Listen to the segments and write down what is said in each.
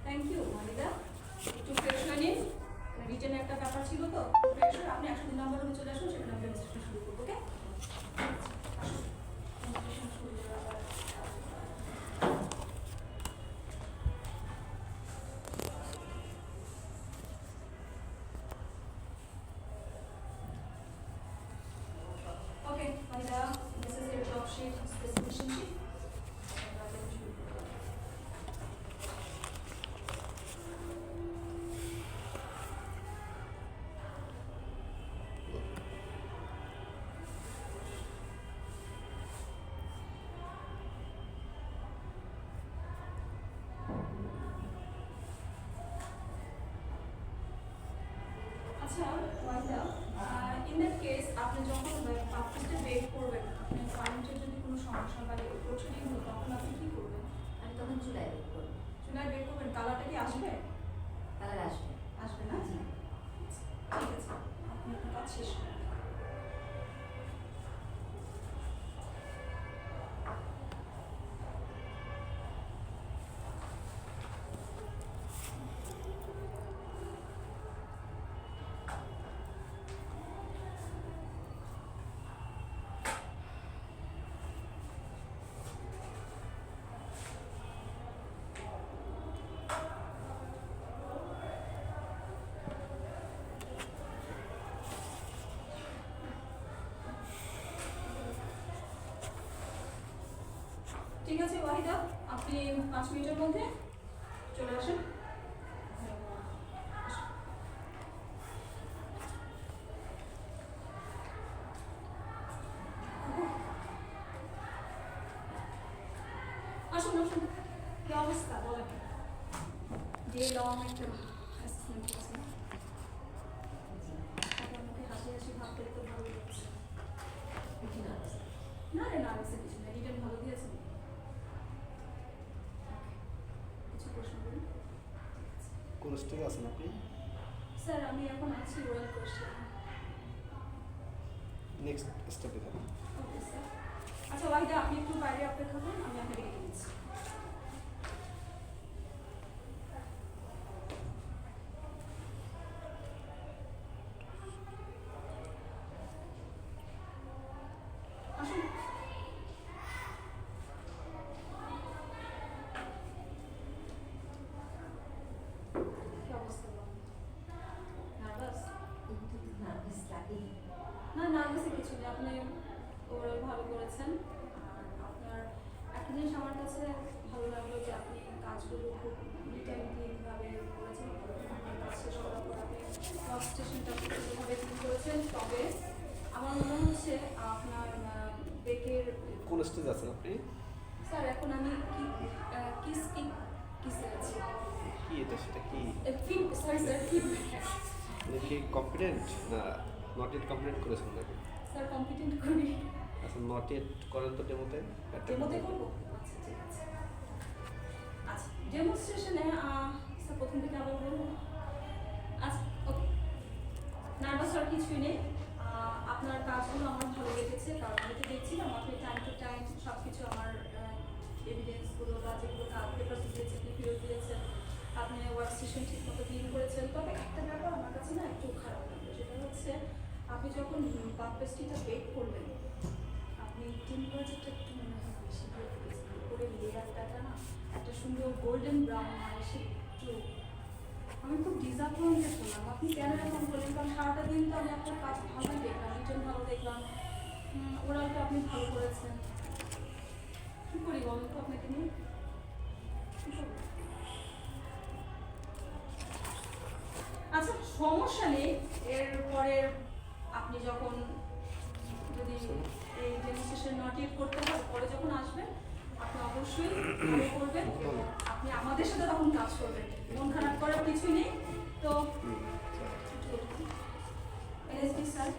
Thank you মালিদা। একটু fresh হয়ে নিন, রিটেনে একটা ব্যাপার ছিল তো। ফ্রেশ হয়ে আপনি 102 নম্বর রুমে চলে আসুন, সেখানে আমরা রেজিস্ট্রেশন শুরু করবো। ওকে? Okay, Maida, this is your job sheet, specification sheet. আচ্ছা ওয়াইদা, ইন দ্যাট কেস আপনি যখন পাপটা বেক করবেন, আপনি কারেন্টের যদি কোনো সমস্যা বা লোডশেডিং হতো, তখন আপনি কী করবেন? আমি তখন চুলায় বেক করবো। চুলায় বেক করবেন, কালারটা কি আসবে? কালার আসবে। আসবে না? জি। ঠিক আছে, আপনি আপনার কাজ শেষ করেন। ঠিক আছে ওয়াহিদা, আপনি 5 মিনিটের মধ্যে চলে আসেন। আসুন আসুন, কি অবস্থা বলেন? যে লং একটা অ্যাসেসমেন্ট করছি, আপনার মুখে হাসি হাসি ভাব পেলে তো ভালো লাগছে। কি না আছে? না রে, না আছে কিছু না, রিটার্ন ভালো দিয়েছেন। কিছু প্রশ্ন করুন। কোন স্টেজে আছেন আপনি? স্যার আমি এখন আছি ওরাল কোশ্চেন। নেক্সট স্টেপে যাবেন। Okay sir. আচ্ছা ওয়াহিদা, আপনি একটু বাইরে অপেক্ষা করুন, আমি আপনাকে ডেকে দিচ্ছি। আসুন। কি অবস্থা বলুন? নার্ভাস? একটু নার্ভাস লাগে। না, নার্ভাসে কিছু নেই, আপনি ওভারঅল ভালো করেছেন। আর আপনার একটা জিনিস আমার কাছে ভালো লাগলো যে আপনি কাজগুলো খুব নিটাইমলিভাবে করেছেন। আপনার কাজ শেষ করার পর আপনি ওয়ার্ক স্টেশনটা সুন্দরভাবে ক্লিন করেছেন। তবে আমার মনে হচ্ছে আপনার বেকের কোন স্টেজে আছেন আপনি? স্যার এখন আমি কিসে আছি। কি এটা সেটা কি? সরি স্যার, আপনি কি কম্পিটেন্ট না নট ইট কমপ্লিট করেছেন নাকি? স্যার কম্পিটেন্ট করি। আচ্ছা নট ইট করেন তো ডেমোতে। ডেমোতে করবো? আচ্ছা ঠিক আছে। আচ্ছা ডেমনস্ট্রেশনে স্যার প্রথম থেকে আবার বলুন। আচ্ছা ওকে, নার্ভাস আর কিছুই নেই। আপনার কাজগুলো আমার ভালো লেগেছে, কারণ আমি তো দেখছিলাম আপনি টাইম টু টাইম সব কিছু আমার এভিডেন্সগুলো বা যেগুলো পেপার দিয়েছেন ফেরত দিয়েছেন। আপনি ওয়ার্ক স্টেশন ঠিক মতো ক্লিন করেছেন। তবে একটা ব্যাপার আমার কাছে না একটু খারাপ লাগলো, সেটা হচ্ছে আপনি যখন পাপ পেস্ট্রিটা বেক করলেন, আপনি টেম্পারেচারটা একটু মনে হয় বেশি দিয়ে দিয়েছেন। উপরে লেয়ারটা না একটা সুন্দর গোল্ডেন ব্রাউন হয়, সে একটু আমি খুব ডিসঅ্যাপয়েন্টেড হলাম। আপনি কেন এরকম করলেন? কারণ সারাটা দিন তো আমি আপনার কাজ ভালোই দেখলাম, রিটার্ন ভালো দেখলাম, ওরালটা আপনি ভালো করেছেন। কী করি বলুন তো আপনাকে নিয়ে? কী করব? আচ্ছা সমস্যা নেই, এরপরে আপনি যখন যদি এই ডেমনস্ট্রেশন নট ইট করতে হয়, পরে যখন আসবেন আপনি অবশ্যই ভালো করবেন এবং আপনি আমাদের সাথে তখন কাজ করবেন। মন খারাপ করার কিছুই নেই। তো এনএসডি স্যার,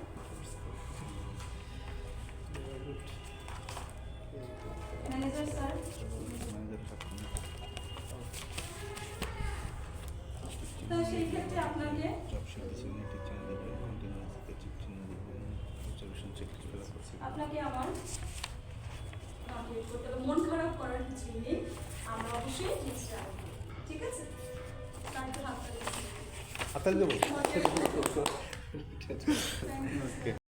ম্যানেজার স্যার, তো সেই ক্ষেত্রে আপনাকে আপনাকে আমার মন খারাপ করার কিছু নেই, আমরা অবশ্যই চেষ্টা করব। ঠিক আছে? তার একটু হাততালি দিচ্ছি। হাতাল দেবো